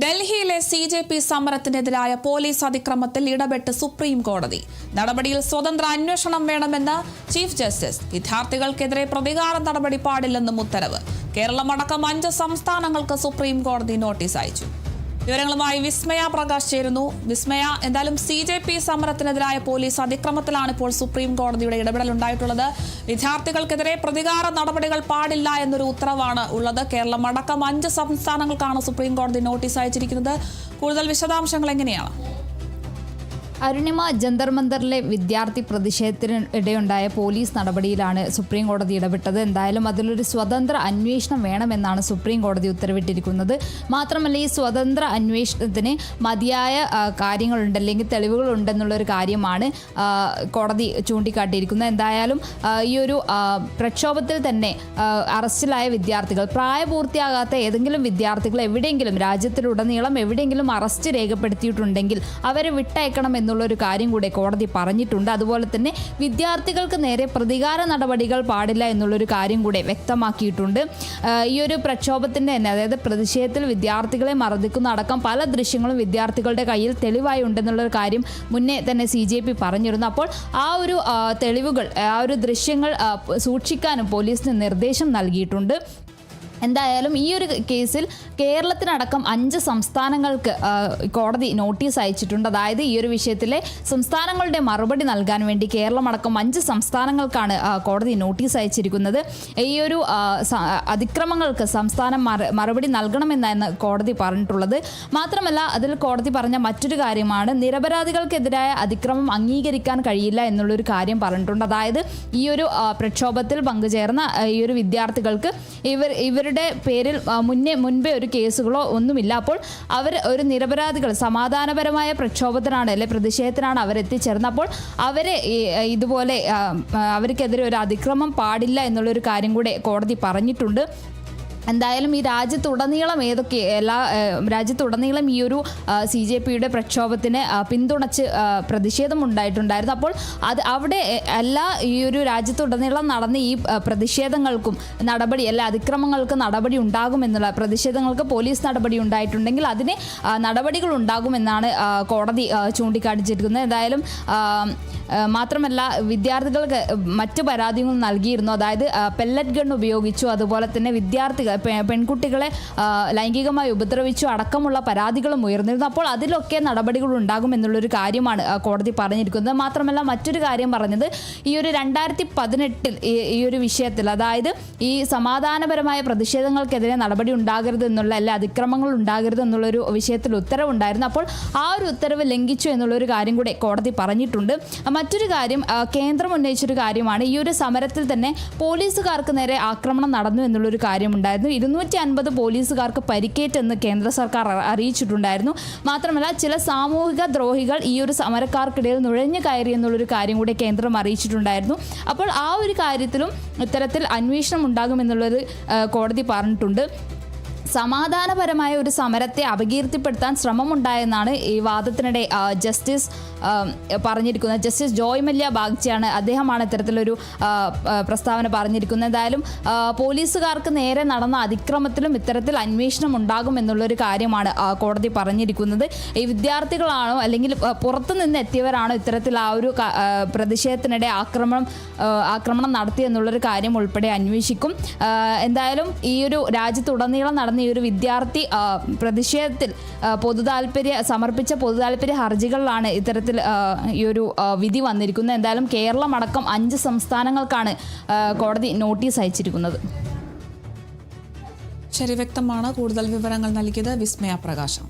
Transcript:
ഡൽഹിയിലെ CJP സമരത്തിനെതിരായ police അതിക്രമത്തിൽ ഇടപെട്ട് supreme കോടതി. നടപടിയിൽ സ്വതന്ത്ര അന്വേഷണം വേണമെന്ന് ചീഫ് ജസ്റ്റിസ്. വിദ്യാർത്ഥികൾക്കെതിരെ പ്രതികാര നടപടി പാടില്ലെന്നും ഉത്തരവ്. കേരളമടക്കം 5 സംസ്ഥാനങ്ങൾക്ക് സുപ്രീം കോടതി നോട്ടീസ് അയച്ചു. വിവരങ്ങളുമായി വിസ്മയ പ്രകാശ് ചേരുന്നു. വിസ്മയ, എന്തായാലും CJP സമരത്തിനെതിരായ പോലീസ് അതിക്രമത്തിലാണ് ഇപ്പോൾ സുപ്രീം കോടതിയുടെ ഇടപെടൽ ഉണ്ടായിട്ടുള്ളത്. വിദ്യാർത്ഥികൾക്കെതിരെ പ്രതികാര നടപടികൾ പാടില്ല എന്നൊരു ഉത്തരവാണ് ഉള്ളത്. കേരളമടക്കം 5 സംസ്ഥാനങ്ങൾക്കാണ് സുപ്രീം കോടതി നോട്ടീസ് അയച്ചിരിക്കുന്നത്. കൂടുതൽ വിശദാംശങ്ങൾ എങ്ങനെയാണ്? അരുണിമ, ജന്തർ മന്ദറിലെ വിദ്യാർത്ഥി പ്രതിഷേധത്തിനിടെയുണ്ടായ പോലീസ് നടപടിയിലാണ് സുപ്രീം കോടതി ഇടപെട്ടത്. എന്തായാലും അതിലൊരു സ്വതന്ത്ര അന്വേഷണം വേണമെന്നാണ് സുപ്രീം കോടതി ഉത്തരവിട്ടിരിക്കുന്നത്. മാത്രമല്ല, ഈ സ്വതന്ത്ര അന്വേഷണത്തിന് മതിയായ കാര്യങ്ങളുണ്ട്, അല്ലെങ്കിൽ തെളിവുകളുണ്ടെന്നുള്ളൊരു കാര്യമാണ് കോടതി ചൂണ്ടിക്കാട്ടിയിരിക്കുന്നത്. എന്തായാലും ഈ ഒരു പ്രക്ഷോഭത്തിൽ തന്നെ അറസ്റ്റിലായ വിദ്യാർത്ഥികൾ, പ്രായപൂർത്തിയാകാത്ത ഏതെങ്കിലും വിദ്യാർത്ഥികൾ എവിടെയെങ്കിലും രാജ്യത്തിലുടനീളം എവിടെയെങ്കിലും അറസ്റ്റ് രേഖപ്പെടുത്തിയിട്ടുണ്ടെങ്കിൽ അവരെ വിട്ടയക്കണം എന്നുള്ളൊരു കാര്യം കൂടെ കോടതി പറഞ്ഞിട്ടുണ്ട്. അതുപോലെ തന്നെ വിദ്യാർത്ഥികൾക്ക് നേരെ പ്രതികാര നടപടികൾ പാടില്ല എന്നുള്ളൊരു കാര്യം കൂടെ വ്യക്തമാക്കിയിട്ടുണ്ട്. ഈ ഒരു പ്രക്ഷോഭത്തിൻ്റെ തന്നെ, അതായത് പ്രതിഷേധത്തിൽ വിദ്യാർത്ഥികളെ മർദ്ദിക്കുന്ന അടക്കം പല ദൃശ്യങ്ങളും വിദ്യാർത്ഥികളുടെ കയ്യിൽ തെളിവായി ഉണ്ടെന്നുള്ളൊരു കാര്യം മുന്നേ തന്നെ CJP പറഞ്ഞിരുന്നു. അപ്പോൾ ആ ഒരു തെളിവുകൾ, ആ ഒരു ദൃശ്യങ്ങൾ സൂക്ഷിക്കാനും പോലീസിന് നിർദ്ദേശം നൽകിയിട്ടുണ്ട്. എന്തായാലും ഈ ഒരു കേസിൽ കേരളത്തിനടക്കം 5 സംസ്ഥാനങ്ങൾക്ക് കോടതി നോട്ടീസ് അയച്ചിട്ടുണ്ട്. അതായത് ഈ ഒരു വിഷയത്തിലെ സംസ്ഥാനങ്ങളുടെ മറുപടി നൽകാൻ വേണ്ടി കേരളമടക്കം 5 സംസ്ഥാനങ്ങൾക്കാണ് കോടതി നോട്ടീസ് അയച്ചിരിക്കുന്നത്. ഈ ഒരു അതിക്രമങ്ങൾക്ക് സംസ്ഥാനം മറുപടി നൽകണമെന്നാണ് കോടതി പറഞ്ഞിട്ടുള്ളത്. മാത്രമല്ല, അതിൽ കോടതി പറഞ്ഞ മറ്റൊരു കാര്യമാണ്, നിരപരാധികൾക്കെതിരായ അതിക്രമം അംഗീകരിക്കാൻ കഴിയില്ല എന്നുള്ളൊരു കാര്യം പറഞ്ഞിട്ടുണ്ട്. അതായത് ഈ ഒരു പ്രക്ഷോഭത്തിൽ പങ്കുചേർന്ന ഈ ഒരു വിദ്യാർത്ഥികൾക്ക് ഇവരുടെ പേരിൽ മുൻപേ ഒരു കേസുകളോ ഒന്നുമില്ല. അപ്പോൾ അവർ ഒരു നിരപരാധികൾ, സമാധാനപരമായ പ്രക്ഷോഭത്തിനാണ് അല്ലെ പ്രതിഷേധത്തിനാണ് അവരെത്തിച്ചേർന്നത്. അപ്പോൾ അവരെ ഇതുപോലെ അവർക്കെതിരെ ഒരു അതിക്രമം പാടില്ല എന്നുള്ളൊരു കാര്യം കൂടെ കോടതി പറഞ്ഞിട്ടുണ്ട്. എന്തായാലും ഈ രാജ്യത്തുടനീളം രാജ്യത്തുടനീളം ഈ ഒരു CJPയുടെ പ്രക്ഷോഭത്തിന് പിന്തുണച്ച് പ്രതിഷേധമുണ്ടായിട്ടുണ്ടായിരുന്നു. അപ്പോൾ അവിടെ ഈ ഒരു രാജ്യത്തുടനീളം നടന്ന ഈ പ്രതിഷേധങ്ങൾക്കും അതിക്രമങ്ങൾക്ക് നടപടി ഉണ്ടാകുമെന്നുള്ള, പ്രതിഷേധങ്ങൾക്ക് പോലീസ് നടപടി ഉണ്ടായിട്ടുണ്ടെങ്കിൽ അതിന് നടപടികൾ ഉണ്ടാകുമെന്നാണ് കോടതി ചൂണ്ടിക്കാട്ടിച്ചിരിക്കുന്നത്. എന്തായാലും മാത്രമല്ല, വിദ്യാർത്ഥികൾക്ക് മറ്റു പരാതികളും നൽകിയിരുന്നു. അതായത് പെല്ലറ്റ് ഗൺ ഉപയോഗിച്ചു, അതുപോലെ തന്നെ പെൺകുട്ടികളെ ലൈംഗികമായി ഉപദ്രവിച്ചു അടക്കമുള്ള പരാതികളും ഉയർന്നിരുന്നു. അപ്പോൾ അതിലൊക്കെ നടപടികൾ ഉണ്ടാകുമെന്നുള്ളൊരു കാര്യമാണ് കോടതി പറഞ്ഞിരിക്കുന്നത്. മാത്രമല്ല, മറ്റൊരു കാര്യം പറഞ്ഞത്, ഈ ഒരു 2018 ഈ ഒരു വിഷയത്തിൽ, അതായത് ഈ സമാധാനപരമായ പ്രതിഷേധങ്ങൾക്കെതിരെ നടപടി ഉണ്ടാകരുത് എന്നുള്ള, അതിക്രമങ്ങൾ ഉണ്ടാകരുത് എന്നുള്ളൊരു വിഷയത്തിൽ ഉത്തരവുണ്ടായിരുന്നു. അപ്പോൾ ആ ഒരു ഉത്തരവ് ലംഘിച്ചു എന്നുള്ളൊരു കാര്യം കൂടെ കോടതി പറഞ്ഞിട്ടുണ്ട്. മറ്റൊരു കാര്യം, കേന്ദ്രം ഉന്നയിച്ചൊരു കാര്യമാണ്, ഈ ഒരു സമരത്തിൽ തന്നെ പോലീസുകാർക്ക് നേരെ ആക്രമണം നടന്നു എന്നുള്ളൊരു കാര്യമുണ്ടായിരുന്നു. 250 പോലീസുകാർക്ക് പരിക്കേറ്റെന്ന് കേന്ദ്ര സർക്കാർ അറിയിച്ചിട്ടുണ്ടായിരുന്നു. മാത്രമല്ല, ചില സാമൂഹിക ദ്രോഹികൾ ഈ ഒരു സമരക്കാർക്കിടയിൽ നുഴഞ്ഞു കയറി എന്നുള്ളൊരു കാര്യം കൂടെ കേന്ദ്രം അറിയിച്ചിട്ടുണ്ടായിരുന്നു. അപ്പോൾ ആ ഒരു കാര്യത്തിലും ഇത്തരത്തിൽ അന്വേഷണം ഉണ്ടാകുമെന്നുള്ളത് കോടതി പറഞ്ഞിട്ടുണ്ട്. സമാധാനപരമായ ഒരു സമരത്തെ അപകീർത്തിപ്പെടുത്താൻ ശ്രമമുണ്ടായെന്നാണ് ഈ വാദത്തിനിടെ ജസ്റ്റിസ് പറഞ്ഞിരിക്കുന്നത്. ജസ്റ്റിസ് ജോയ് മല്യ ബാഗ്ചിയാണ്, അദ്ദേഹമാണ് ഇത്തരത്തിലൊരു പ്രസ്താവന പറഞ്ഞിരിക്കുന്നത്. എന്തായാലും പോലീസുകാർക്ക് നേരെ നടന്ന അതിക്രമത്തിലും ഇത്തരത്തിൽ അന്വേഷണം ഉണ്ടാകുമെന്നുള്ളൊരു കാര്യമാണ് കോടതി പറഞ്ഞിരിക്കുന്നത്. ഈ വിദ്യാർത്ഥികളാണോ അല്ലെങ്കിൽ പുറത്തുനിന്ന് എത്തിയവരാണോ ഇത്തരത്തിൽ ആ ഒരു പ്രതിഷേധത്തിനിടെ ആക്രമണം നടത്തിയെന്നുള്ളൊരു കാര്യം ഉൾപ്പെടെ അന്വേഷിക്കും. എന്തായാലും ഈ ഒരു രാജ്യത്തുടനീളം നടന്ന ഈ ഒരു വിദ്യാർത്ഥി പ്രതിഷേധത്തിൽ സമർപ്പിച്ച പൊതുതാൽപര്യ ഹർജികളിലാണ് ഇത്തരത്തിൽ ഈ ഒരു വിധി വന്നിരിക്കുന്നത്. എന്തായാലും കേരളമടക്കം 5 സംസ്ഥാനങ്ങൾക്കാണ് കോടതി നോട്ടീസ് അയച്ചിരിക്കുന്നത്. ശരി, വ്യക്തമാണ്. കൂടുതൽ വിവരങ്ങൾ നൽകിയത് വിസ്മയ പ്രകാശം.